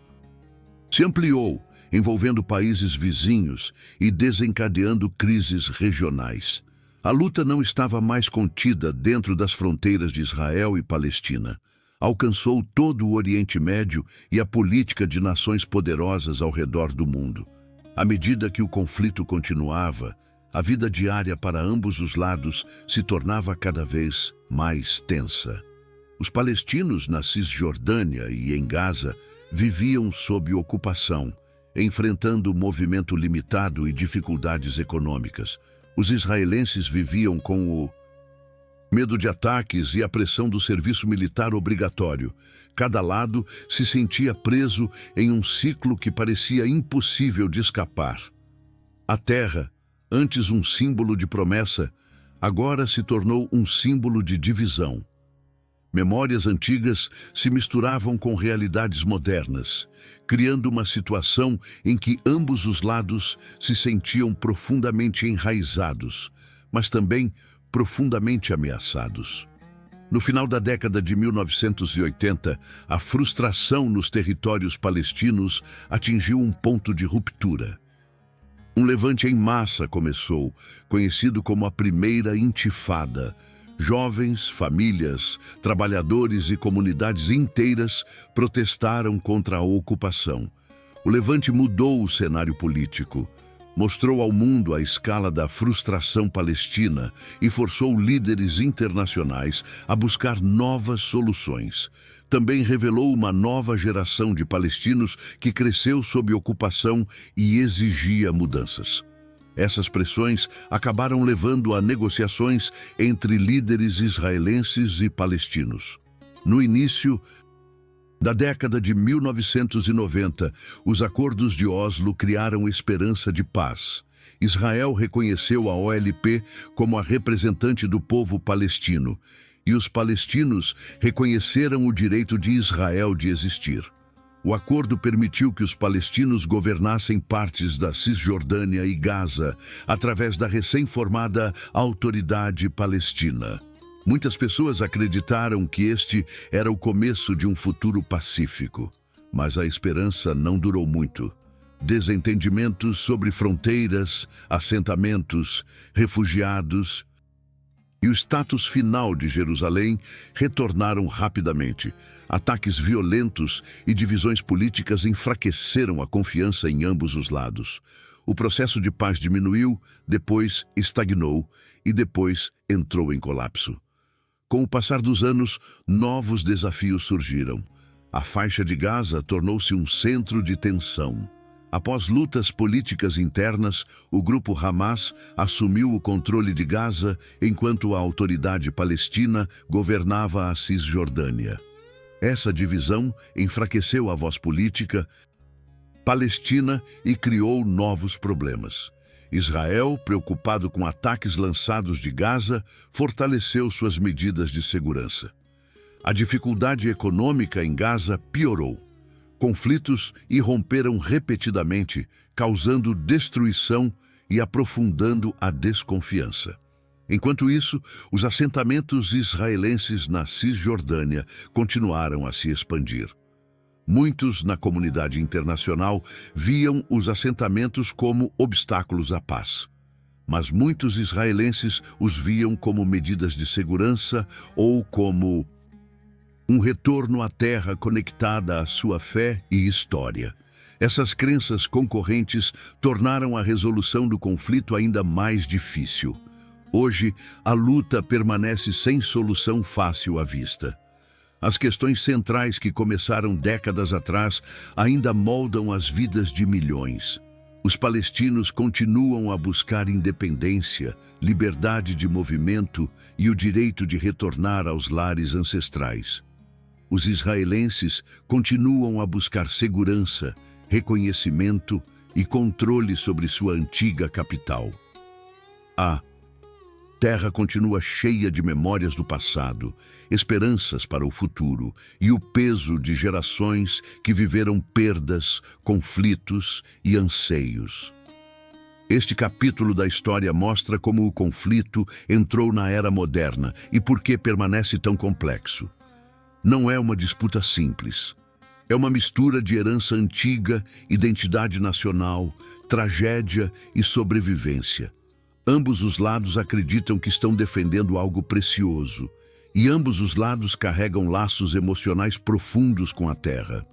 se ampliou, envolvendo países vizinhos e desencadeando crises regionais. A luta não estava mais contida dentro das fronteiras de Israel e Palestina. Alcançou todo o Oriente Médio e a política de nações poderosas ao redor do mundo. À medida que o conflito continuava, a vida diária para ambos os lados se tornava cada vez mais tensa. Os palestinos na Cisjordânia e em Gaza viviam sob ocupação, enfrentando movimento limitado e dificuldades econômicas. Os israelenses viviam com o medo de ataques e a pressão do serviço militar obrigatório. Cada lado se sentia preso em um ciclo que parecia impossível de escapar. A terra, antes um símbolo de promessa, agora se tornou um símbolo de divisão. Memórias antigas se misturavam com realidades modernas, criando uma situação em que ambos os lados se sentiam profundamente enraizados, mas também profundamente ameaçados. No final da década de 1980, a frustração nos territórios palestinos atingiu um ponto de ruptura. Um levante em massa começou, conhecido como a Primeira Intifada. Jovens, famílias, trabalhadores e comunidades inteiras protestaram contra a ocupação. O levante mudou o cenário político, mostrou ao mundo a escala da frustração palestina e forçou líderes internacionais a buscar novas soluções. Também revelou uma nova geração de palestinos que cresceu sob ocupação e exigia mudanças. Essas pressões acabaram levando a negociações entre líderes israelenses e palestinos. No início da década de 1990, os acordos de Oslo criaram esperança de paz. Israel reconheceu a OLP como a representante do povo palestino, e os palestinos reconheceram o direito de Israel de existir. O acordo permitiu que os palestinos governassem partes da Cisjordânia e Gaza através da recém-formada Autoridade Palestina. Muitas pessoas acreditaram que este era o começo de um futuro pacífico, mas a esperança não durou muito. Desentendimentos sobre fronteiras, assentamentos, refugiados e o status final de Jerusalém retornaram rapidamente. Ataques violentos e divisões políticas enfraqueceram a confiança em ambos os lados. O processo de paz diminuiu, depois estagnou e depois entrou em colapso. Com o passar dos anos, novos desafios surgiram. A faixa de Gaza tornou-se um centro de tensão. Após lutas políticas internas, o grupo Hamas assumiu o controle de Gaza, enquanto a autoridade palestina governava a Cisjordânia. Essa divisão enfraqueceu a voz política palestina e criou novos problemas. Israel, preocupado com ataques lançados de Gaza, fortaleceu suas medidas de segurança. A dificuldade econômica em Gaza piorou. Conflitos irromperam repetidamente, causando destruição e aprofundando a desconfiança. Enquanto isso, os assentamentos israelenses na Cisjordânia continuaram a se expandir. Muitos na comunidade internacional viam os assentamentos como obstáculos à paz. Mas muitos israelenses os viam como medidas de segurança ou como um retorno à terra conectada à sua fé e história. Essas crenças concorrentes tornaram a resolução do conflito ainda mais difícil. Hoje, a luta permanece sem solução fácil à vista. As questões centrais que começaram décadas atrás ainda moldam as vidas de milhões. Os palestinos continuam a buscar independência, liberdade de movimento e o direito de retornar aos lares ancestrais. Os israelenses continuam a buscar segurança, reconhecimento e controle sobre sua antiga capital. A terra continua cheia de memórias do passado, esperanças para o futuro e o peso de gerações que viveram perdas, conflitos e anseios. Este capítulo da história mostra como o conflito entrou na era moderna e por que permanece tão complexo. Não é uma disputa simples. É uma mistura de herança antiga, identidade nacional, tragédia e sobrevivência. Ambos os lados acreditam que estão defendendo algo precioso, e ambos os lados carregam laços emocionais profundos com a terra.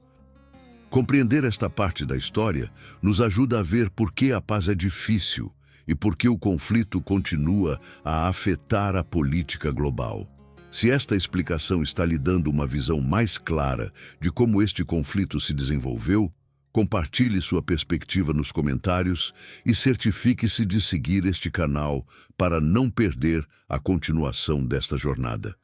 Compreender esta parte da história nos ajuda a ver por que a paz é difícil e por que o conflito continua a afetar a política global. Se esta explicação está lhe dando uma visão mais clara de como este conflito se desenvolveu, compartilhe sua perspectiva nos comentários e certifique-se de seguir este canal para não perder a continuação desta jornada.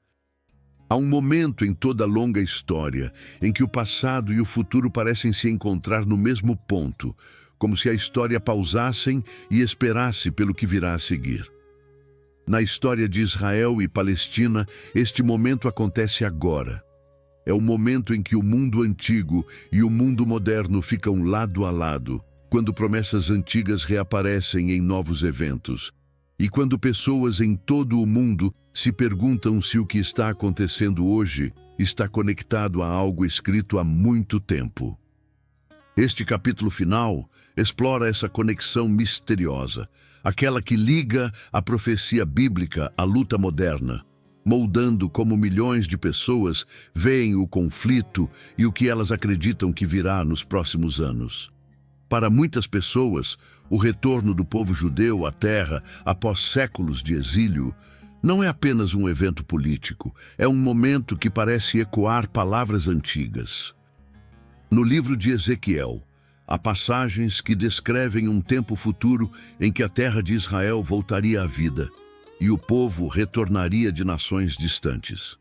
Há um momento em toda a longa história em que o passado e o futuro parecem se encontrar no mesmo ponto, como se a história pausassem e esperasse pelo que virá a seguir. Na história de Israel e Palestina, este momento acontece agora. É o momento em que o mundo antigo e o mundo moderno ficam lado a lado, quando promessas antigas reaparecem em novos eventos, e quando pessoas em todo o mundo se perguntam se o que está acontecendo hoje está conectado a algo escrito há muito tempo. Este capítulo final explora essa conexão misteriosa, aquela que liga a profecia bíblica à luta moderna, moldando como milhões de pessoas veem o conflito e o que elas acreditam que virá nos próximos anos. Para muitas pessoas, o retorno do povo judeu à terra após séculos de exílio não é apenas um evento político, é um momento que parece ecoar palavras antigas. No livro de Ezequiel, há passagens que descrevem um tempo futuro em que a terra de Israel voltaria à vida e o povo retornaria de nações distantes.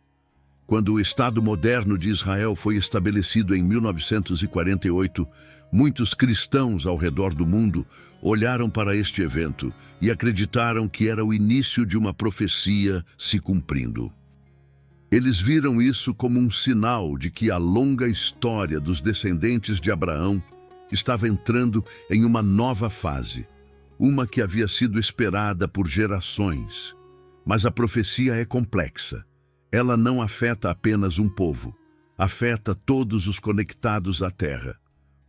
Quando o Estado moderno de Israel foi estabelecido em 1948, muitos cristãos ao redor do mundo olharam para este evento e acreditaram que era o início de uma profecia se cumprindo. Eles viram isso como um sinal de que a longa história dos descendentes de Abraão estava entrando em uma nova fase, uma que havia sido esperada por gerações. Mas a profecia é complexa. Ela não afeta apenas um povo, afeta todos os conectados à terra.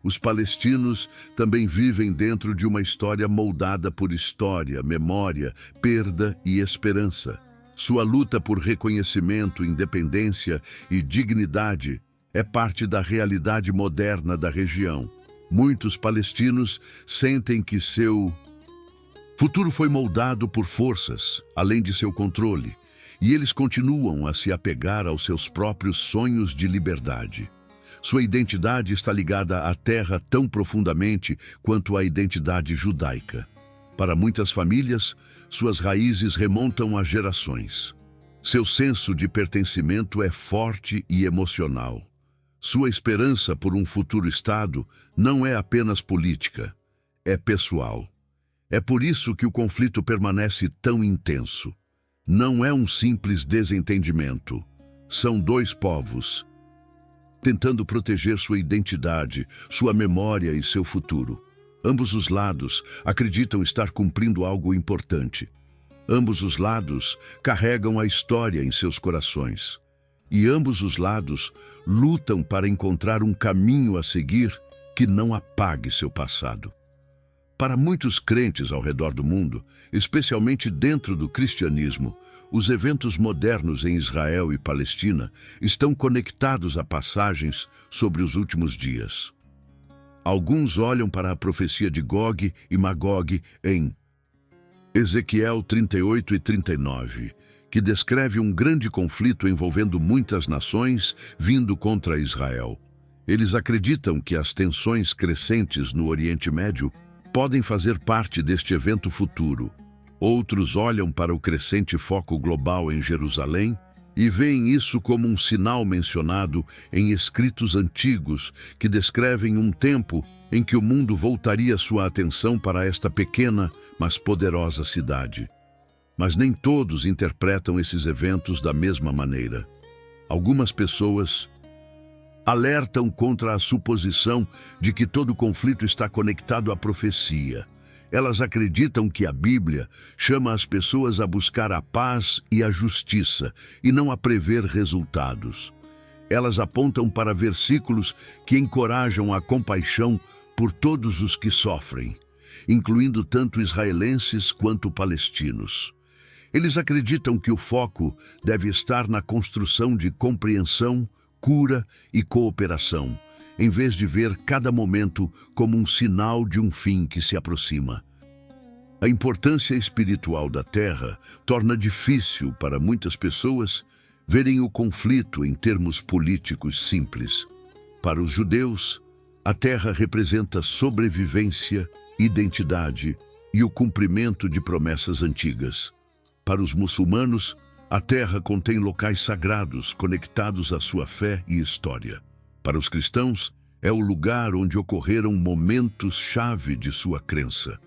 Os palestinos também vivem dentro de uma história moldada por história, memória, perda e esperança. Sua luta por reconhecimento, independência e dignidade é parte da realidade moderna da região. Muitos palestinos sentem que seu futuro foi moldado por forças, além de seu controle, e eles continuam a se apegar aos seus próprios sonhos de liberdade. Sua identidade está ligada à terra tão profundamente quanto a identidade judaica. Para muitas famílias, suas raízes remontam a gerações. Seu senso de pertencimento é forte e emocional. Sua esperança por um futuro Estado não é apenas política, é pessoal. É por isso que o conflito permanece tão intenso. Não é um simples desentendimento. São dois povos tentando proteger sua identidade, sua memória e seu futuro. Ambos os lados acreditam estar cumprindo algo importante. Ambos os lados carregam a história em seus corações. E ambos os lados lutam para encontrar um caminho a seguir que não apague seu passado. Para muitos crentes ao redor do mundo, especialmente dentro do cristianismo, os eventos modernos em Israel e Palestina estão conectados a passagens sobre os últimos dias. Alguns olham para a profecia de Gog e Magog em Ezequiel 38 e 39, que descreve um grande conflito envolvendo muitas nações vindo contra Israel. Eles acreditam que as tensões crescentes no Oriente Médio podem fazer parte deste evento futuro. Outros olham para o crescente foco global em Jerusalém e veem isso como um sinal mencionado em escritos antigos que descrevem um tempo em que o mundo voltaria sua atenção para esta pequena, mas poderosa cidade. Mas nem todos interpretam esses eventos da mesma maneira. Algumas pessoas alertam contra a suposição de que todo conflito está conectado à profecia. Elas acreditam que a Bíblia chama as pessoas a buscar a paz e a justiça, e não a prever resultados. Elas apontam para versículos que encorajam a compaixão por todos os que sofrem, incluindo tanto israelenses quanto palestinos. Eles acreditam que o foco deve estar na construção de compreensão, cura e cooperação, em vez de ver cada momento como um sinal de um fim que se aproxima. A importância espiritual da terra torna difícil para muitas pessoas verem o conflito em termos políticos simples. Para os judeus, a terra representa sobrevivência, identidade e o cumprimento de promessas antigas. Para os muçulmanos, a terra contém locais sagrados conectados à sua fé e história. Para os cristãos, é o lugar onde ocorreram momentos-chave de sua crença.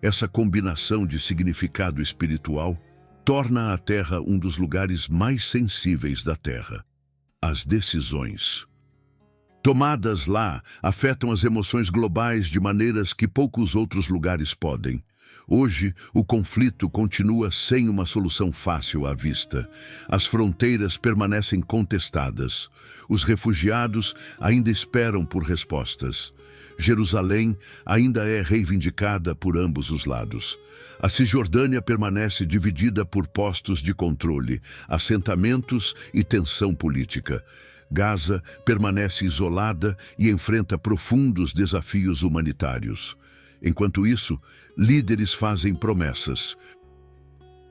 Essa combinação de significado espiritual torna a terra um dos lugares mais sensíveis da terra. As decisões tomadas lá afetam as emoções globais de maneiras que poucos outros lugares podem. Hoje, o conflito continua sem uma solução fácil à vista. As fronteiras permanecem contestadas. Os refugiados ainda esperam por respostas. Jerusalém ainda é reivindicada por ambos os lados. A Cisjordânia permanece dividida por postos de controle, assentamentos e tensão política. Gaza permanece isolada e enfrenta profundos desafios humanitários. Enquanto isso, líderes fazem promessas.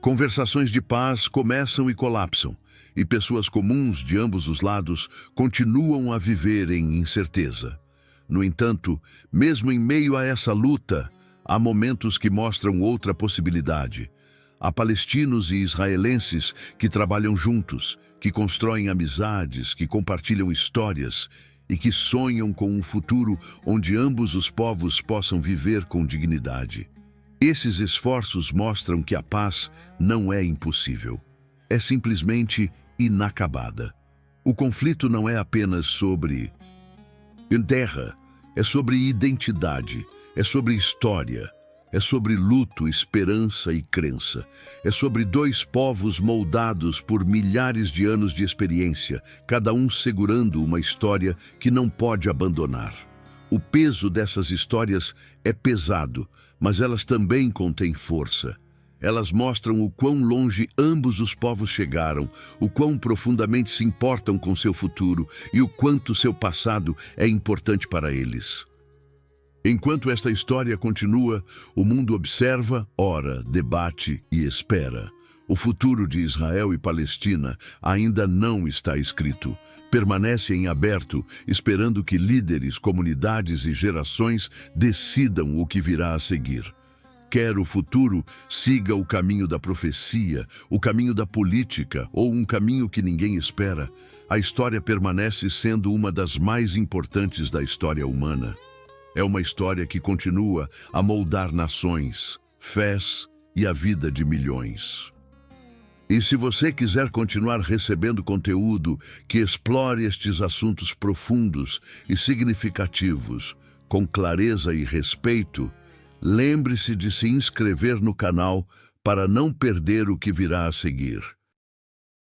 Conversações de paz começam e colapsam, e pessoas comuns de ambos os lados continuam a viver em incerteza. No entanto, mesmo em meio a essa luta, há momentos que mostram outra possibilidade. Há palestinos e israelenses que trabalham juntos, que constroem amizades, que compartilham histórias e que sonham com um futuro onde ambos os povos possam viver com dignidade. Esses esforços mostram que a paz não é impossível. É simplesmente inacabada. O conflito não é apenas sobre terra, é sobre identidade, é sobre história, é sobre luto, esperança e crença. É sobre dois povos moldados por milhares de anos de experiência, cada um segurando uma história que não pode abandonar. O peso dessas histórias é pesado, mas elas também contêm força. Elas mostram o quão longe ambos os povos chegaram, o quão profundamente se importam com seu futuro e o quanto seu passado é importante para eles. Enquanto esta história continua, o mundo observa, ora, debate e espera. O futuro de Israel e Palestina ainda não está escrito. Permanece em aberto, esperando que líderes, comunidades e gerações decidam o que virá a seguir. Quer o futuro siga o caminho da profecia, o caminho da política ou um caminho que ninguém espera, a história permanece sendo uma das mais importantes da história humana. É uma história que continua a moldar nações, fés e a vida de milhões. E se você quiser continuar recebendo conteúdo que explore estes assuntos profundos e significativos, com clareza e respeito, lembre-se de se inscrever no canal para não perder o que virá a seguir.